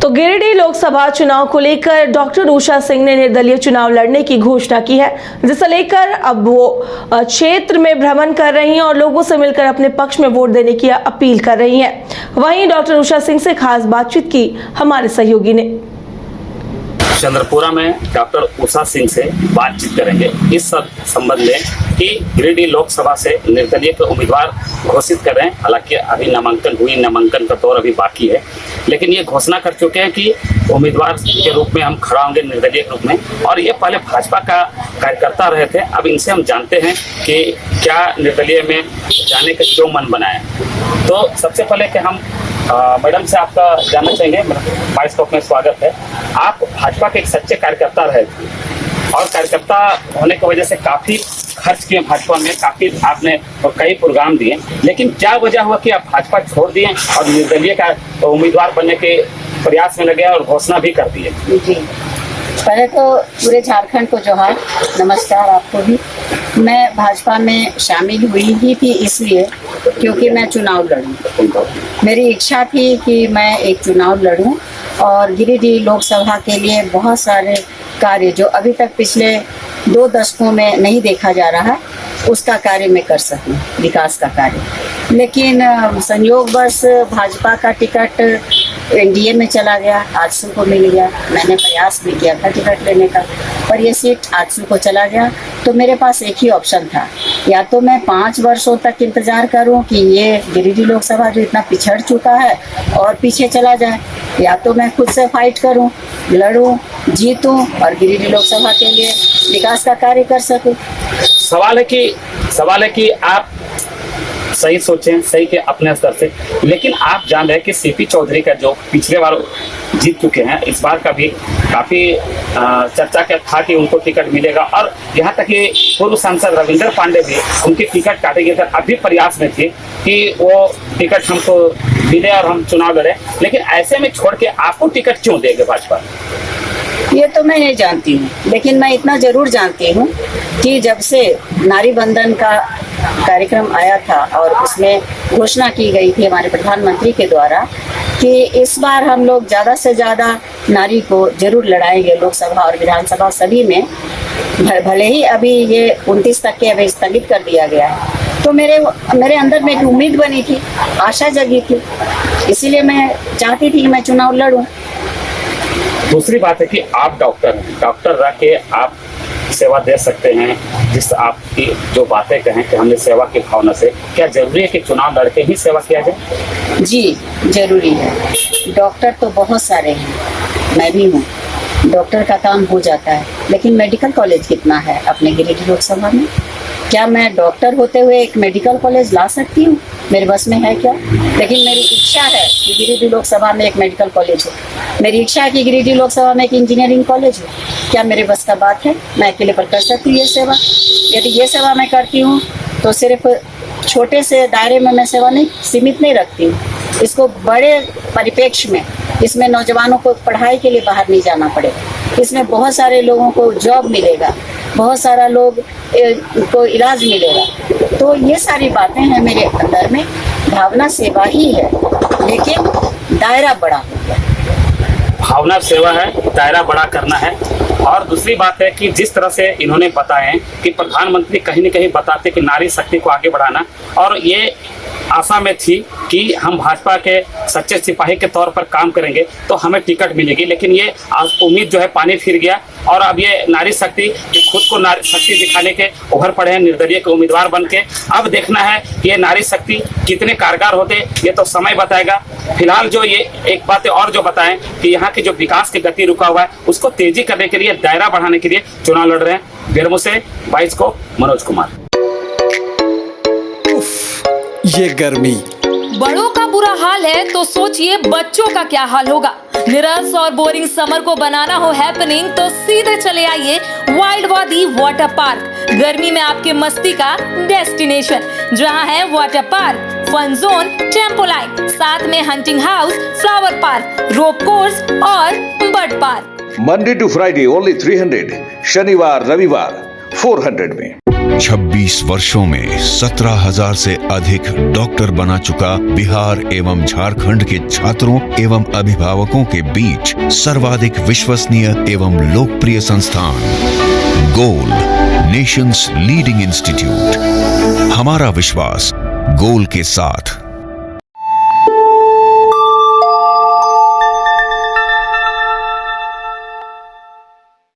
तो गिरिडीह लोकसभा चुनाव को लेकर डॉक्टर उषा सिंह ने निर्दलीय चुनाव लड़ने की घोषणा की है, जिसे लेकर अब वो क्षेत्र में भ्रमण कर रही हैं और लोगों से मिलकर अपने पक्ष में वोट देने की अपील कर रही हैं। वहीं डॉक्टर उषा सिंह से खास बातचीत की हमारे सहयोगी ने। चंद्रपुरा में डॉक्टर उषा सिंह से बातचीत करेंगे इस संबंध में कि गिरिडीह लोकसभा से निर्दलीय के उम्मीदवार घोषित कर रहे हैं। हालांकि अभी नामांकन का दौर अभी बाकी है, लेकिन ये घोषणा कर चुके हैं कि उम्मीदवार के रूप में हम खड़ा होंगे निर्दलीय के रूप में। और ये पहले भाजपा का कार्यकर्ता रहे थे। अब इनसे हम जानते हैं कि क्या निर्दलीय में जाने का क्यों मन बनाया। तो सबसे पहले कि हम मैडम से आपका जानना चाहेंगे। बाईस टॉक में स्वागत है। आप भाजपा के एक सच्चे कार्यकर्ता रहे थे और कार्यकर्ता होने की वजह से काफी खर्च किए भाजपा में, काफी आपने कई प्रोग्राम दिए, लेकिन क्या वजह हुआ कि आप भाजपा छोड़ दिए और निर्दलीय का उम्मीदवार बनने के प्रयास में लगे और घोषणा भी कर दिए? जी, पहले तो पूरे झारखंड को जोहार, नमस्कार आपको भी। मैं भाजपा में शामिल हुई ही थी इसलिए क्योंकि मैं चुनाव लड़ूं। मेरी इच्छा थी कि मैं एक चुनाव लड़ूं और गिरिडीह लोकसभा के लिए बहुत सारे कार्य जो अभी तक पिछले 2 दशकों में नहीं देखा जा रहा है, उसका कार्य मैं कर सकूं, विकास का कार्य। लेकिन संयोगवश भाजपा का टिकट एनडीए में चला गया, आजसू को मिल गया। मैंने प्रयास भी किया था टिकट लेने का, पर ये सीट आजसू को चला गया। तो मेरे पास एक ही ऑप्शन था, या तो मैं 5 वर्षों तक इंतजार करूं कि ये गिरिडीह लोकसभा जो इतना पिछड़ चुका है और पीछे चला जाए, या तो मैं खुद से फाइट करूं, लड़ूं, जीतूं और गिरिडीह लोकसभा के लिए विकास का कार्य कर सकूं। सवाल है कि आप सही सोचें, सही के अपने स्तर से, लेकिन आप जान रहे हैं कि सीपी चौधरी का जो पिछले बार जीत चुके हैं, इस बार का भी काफी चर्चा का था कि उनको टिकट मिलेगा। और यहाँ तक कि पूर्व सांसद रविंद्र पांडे भी उनकी टिकट काटे गए थे, अभी प्रयास में थे कि वो टिकट हमको मिले और हम चुनाव लड़े। लेकिन ऐसे में छोड़ के आपको टिकट क्यों देंगे भाजपा? ये तो मैं नहीं जानती हूँ, लेकिन मैं इतना जरूर जानती हूँ कि जब से नारी बंधन का कार्यक्रम आया था और उसमें घोषणा की गई थी हमारे प्रधानमंत्री के द्वारा कि इस बार हम लोग ज़्यादा से ज़्यादा नारी को जरूर लड़ाएंगे लोकसभा और विधानसभा सभी में, भले ही अभी ये 29 तक के अभी स्थगित कर दिया गया है। तो मेरे अंदर में एक उम्मीद बनी थी, आशा जगी थी, इसीलिए मैं चाहती थी कि मैं चुनाव लड़ूं। दूसरी बात है कि आप डॉक्टर हैं, डॉक्टर रह के आप सेवा दे सकते हैं। जिस आपकी जो बातें कहें कि हमने सेवा की भावना से, क्या जरूरी है कि चुनाव लड़के ही सेवा किया जाए? जी जरूरी है। डॉक्टर तो बहुत सारे हैं, मैं भी हूँ, डॉक्टर का काम हो जाता है, लेकिन मेडिकल कॉलेज कितना है अपने गिरिडीह लोकसभा में? क्या मैं डॉक्टर होते हुए एक मेडिकल कॉलेज ला सकती हूँ? मेरे बस में है क्या? लेकिन मेरी इच्छा है कि गिरिडीह लोकसभा में एक मेडिकल कॉलेज हो। मेरी इच्छा है कि गिरिडीह लोकसभा में एक इंजीनियरिंग कॉलेज हो। क्या मेरे बस का बात है? मैं अकेले पर कर सकती हूँ ये सेवा? यदि ये सेवा मैं करती हूँ तो सिर्फ छोटे से दायरे में मैं सेवा नहीं सीमित नहीं रखती हूँ, इसको बड़े परिप्रेक्ष्य में, इसमें नौजवानों को पढ़ाई के लिए बाहर नहीं जाना पड़ेगा, इसमें बहुत सारे लोगों को जॉब मिलेगा, बहुत सारा लोग को इलाज मिलेगा। तो ये सारी बातें हैं मेरे अंदर में, भावना सेवा ही है, लेकिन दायरा बड़ा होगा। भावना सेवा है, दायरा बड़ा करना है। और दूसरी बात है कि जिस तरह से इन्होंने बताया कि प्रधानमंत्री कहीं न कहीं बताते कि नारी शक्ति को आगे बढ़ाना, और ये आशा में थी कि हम भाजपा के सच्चे सिपाही के तौर पर काम करेंगे तो हमें टिकट मिलेगी। लेकिन ये उम्मीद जो है पानी फिर गया और अब ये नारी शक्ति, खुद को नारी शक्ति दिखाने के उभर पड़े हैं निर्दलीय के उम्मीदवार बन के। अब देखना है कि ये नारी शक्ति कितने कारगर होते, ये तो समय बताएगा। फिलहाल जो ये एक बात और जो बताएं कि यहाँ की जो विकास की गति रुका हुआ है, उसको तेजी करने के लिए, दायरा बढ़ाने के लिए चुनाव लड़ रहे हैं। बेरमो से 22 को मनोज कुमार। ये गर्मी, बड़ों का बुरा हाल है तो सोचिए बच्चों का क्या हाल होगा। निरस और बोरिंग समर को बनाना हो हैपनिंग तो सीधे चले आइए वाइल्ड वादी वाटर पार्क। गर्मी में आपके मस्ती का डेस्टिनेशन, जहां है water park, fun zone, tempo line, साथ में hunting house, flower park, rope course और bird park. Monday to Friday only 300, शनिवार रविवार 400 में। 26 वर्षों में 17,000 से अधिक डॉक्टर बना चुका बिहार एवं झारखंड के छात्रों एवं अभिभावकों के बीच सर्वाधिक विश्वसनीय एवं लोकप्रिय संस्थान गोल, नेशंस लीडिंग इंस्टीट्यूट। हमारा विश्वास गोल के साथ।